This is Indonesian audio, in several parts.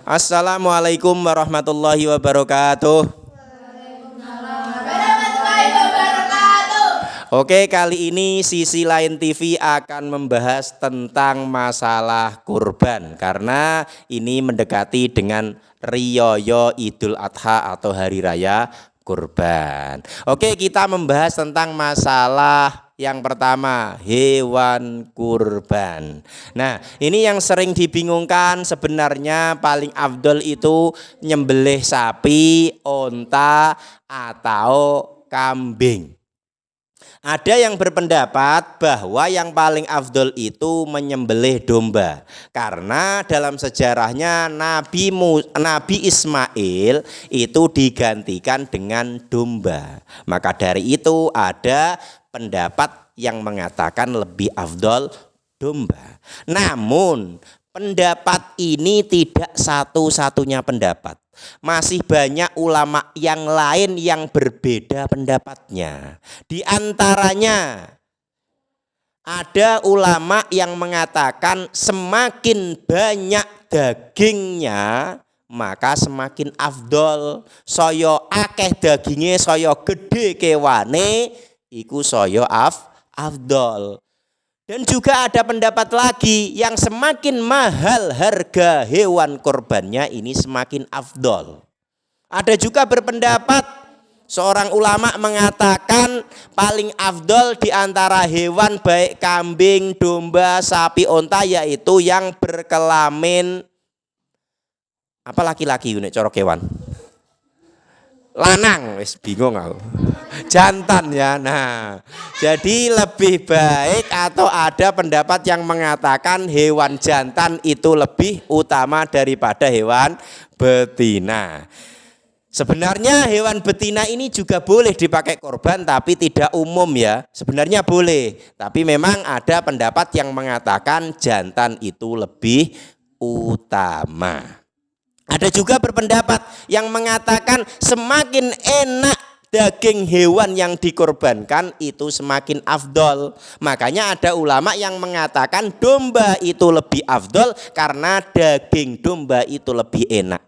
Assalamualaikum warahmatullahi wabarakatuh. Oke, kali ini Sisi Lain TV akan membahas tentang masalah kurban karena ini mendekati dengan Riyoyo Idul Adha atau Hari Raya Kurban. Oke, kita membahas tentang masalah yang pertama, hewan kurban. Nah, ini yang sering dibingungkan, sebenarnya paling afdol itu nyembelih sapi, onta, atau kambing. Ada yang berpendapat bahwa yang paling afdol itu menyembelih domba. Karena dalam sejarahnya Nabi Ismail itu digantikan dengan domba. Maka dari itu ada pendapat yang mengatakan lebih afdol domba. Namun pendapat ini tidak satu-satunya pendapat. Masih banyak ulama yang lain yang berbeda pendapatnya. Di antaranya ada ulama yang mengatakan semakin banyak dagingnya maka semakin afdol. Saya akeh dagingnya, saya gede kewane, iku saya afdol. Dan juga ada pendapat lagi yang semakin mahal harga hewan korbannya ini semakin afdol. Ada juga berpendapat seorang ulama mengatakan paling afdol di antara hewan baik kambing, domba, sapi, onta yaitu yang berkelamin apa laki-laki nek cara kewan. Lanang, wis bingung aku. Jantan ya. Nah, jadi lebih baik atau ada pendapat yang mengatakan hewan jantan itu lebih utama daripada hewan betina. Sebenarnya hewan betina ini juga boleh dipakai korban tapi tidak umum ya. Sebenarnya boleh, tapi memang ada pendapat yang mengatakan jantan itu lebih utama. Ada juga berpendapat yang mengatakan semakin enak daging hewan yang dikorbankan itu semakin afdol. Makanya ada ulama yang mengatakan domba itu lebih afdol karena daging domba itu lebih enak.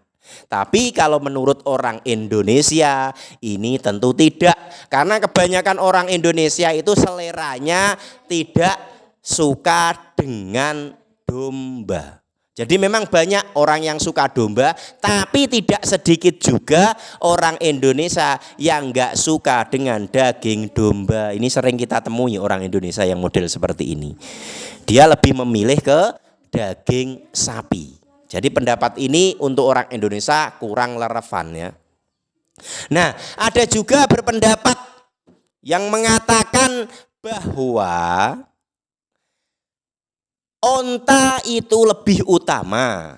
Tapi kalau menurut orang Indonesia ini tentu tidak. Karena kebanyakan orang Indonesia itu seleranya tidak suka dengan domba. Jadi memang banyak orang yang suka domba, tapi tidak sedikit juga orang Indonesia yang nggak suka dengan daging domba. Ini sering kita temui orang Indonesia yang model seperti ini. Dia lebih memilih ke daging sapi. Jadi pendapat ini untuk orang Indonesia kurang relevan ya. Nah, ada juga berpendapat yang mengatakan bahwa onta itu lebih utama.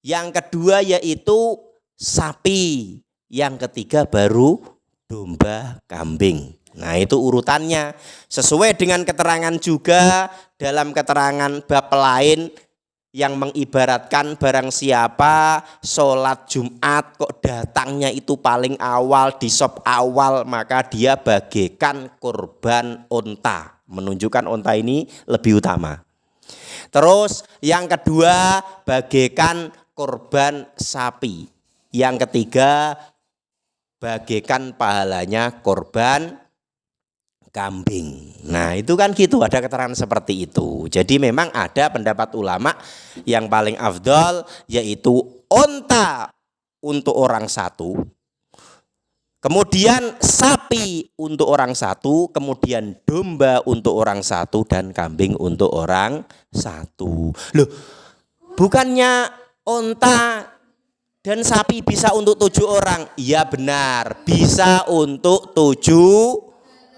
Yang kedua yaitu sapi. Yang ketiga baru domba, kambing. Nah, itu urutannya. Sesuai dengan keterangan juga dalam keterangan bab lain yang mengibaratkan barang siapa sholat Jumat kok datangnya itu paling awal di sop awal maka dia bagikan kurban onta. Menunjukkan onta ini lebih utama. Terus yang kedua bagikan korban sapi. Yang ketiga bagikan pahalanya korban kambing. Nah itu kan gitu, ada keterangan seperti itu. Jadi memang ada pendapat ulama yang paling afdol yaitu onta untuk orang satu. Kemudian sapi untuk orang satu, kemudian domba untuk orang satu, dan kambing untuk orang satu. Loh, bukannya onta dan sapi bisa untuk 7 orang? Iya benar, bisa untuk 7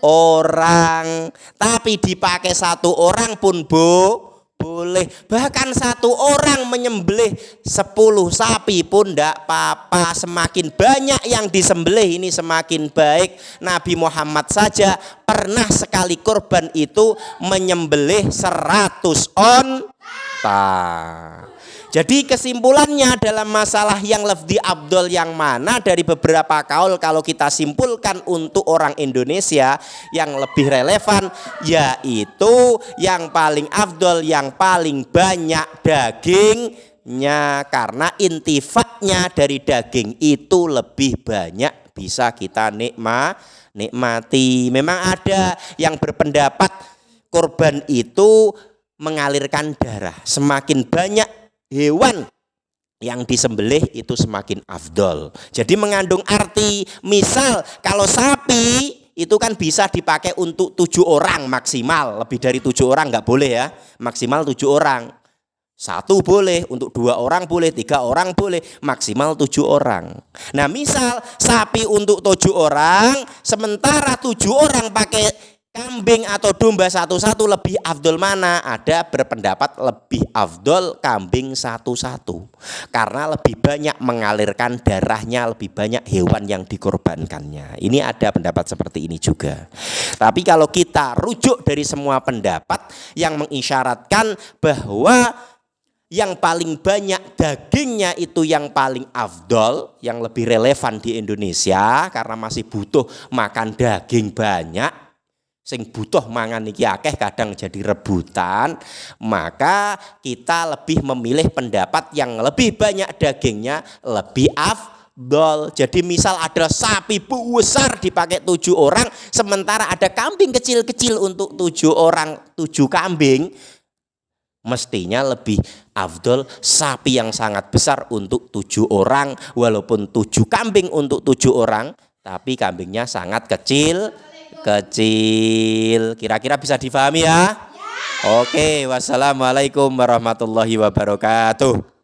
orang. Tapi dipakai 1 orang pun boleh. Bahkan 1 orang menyembelih 10 sapi pun tidak apa-apa. Semakin banyak yang disembelih ini semakin baik. Nabi Muhammad saja pernah sekali korban itu menyembelih 100 onta. Jadi kesimpulannya dalam masalah yang lebih afdol yang mana dari beberapa kaul, kalau kita simpulkan untuk orang Indonesia yang lebih relevan, yaitu yang paling afdol, yang paling banyak daging dagingnya, karena intifaknya dari daging itu lebih banyak bisa kita nikmati. Memang ada yang berpendapat kurban itu mengalirkan darah. Semakin banyak hewan yang disembelih itu semakin afdol. Jadi mengandung arti, misal kalau sapi itu kan bisa dipakai untuk 7 orang maksimal, lebih dari 7 orang nggak boleh ya, maksimal 7 orang. 1 boleh, untuk 2 orang boleh, 3 orang boleh, maksimal 7 orang. Nah misal sapi untuk 7 orang, sementara 7 orang pakai kambing atau domba satu-satu, lebih afdol mana? Ada berpendapat lebih afdol kambing satu-satu, karena lebih banyak mengalirkan darahnya, lebih banyak hewan yang dikorbankannya. Ini ada pendapat seperti ini juga. Tapi kalau kita rujuk dari semua pendapat yang mengisyaratkan bahwa yang paling banyak dagingnya itu yang paling afdol, yang lebih relevan di Indonesia, karena masih butuh makan daging banyak. Sing butuh mangan iki akeh kadang jadi rebutan, maka kita lebih memilih pendapat yang lebih banyak dagingnya lebih afdol. Jadi misal ada sapi besar dipakai 7 orang, sementara ada kambing kecil-kecil untuk 7 orang, 7 kambing, mestinya lebih afdol sapi yang sangat besar untuk 7 orang, walaupun 7 kambing untuk 7 orang, tapi kambingnya sangat kecil. Kira-kira bisa difahami ya? Oke, wassalamualaikum warahmatullahi wabarakatuh.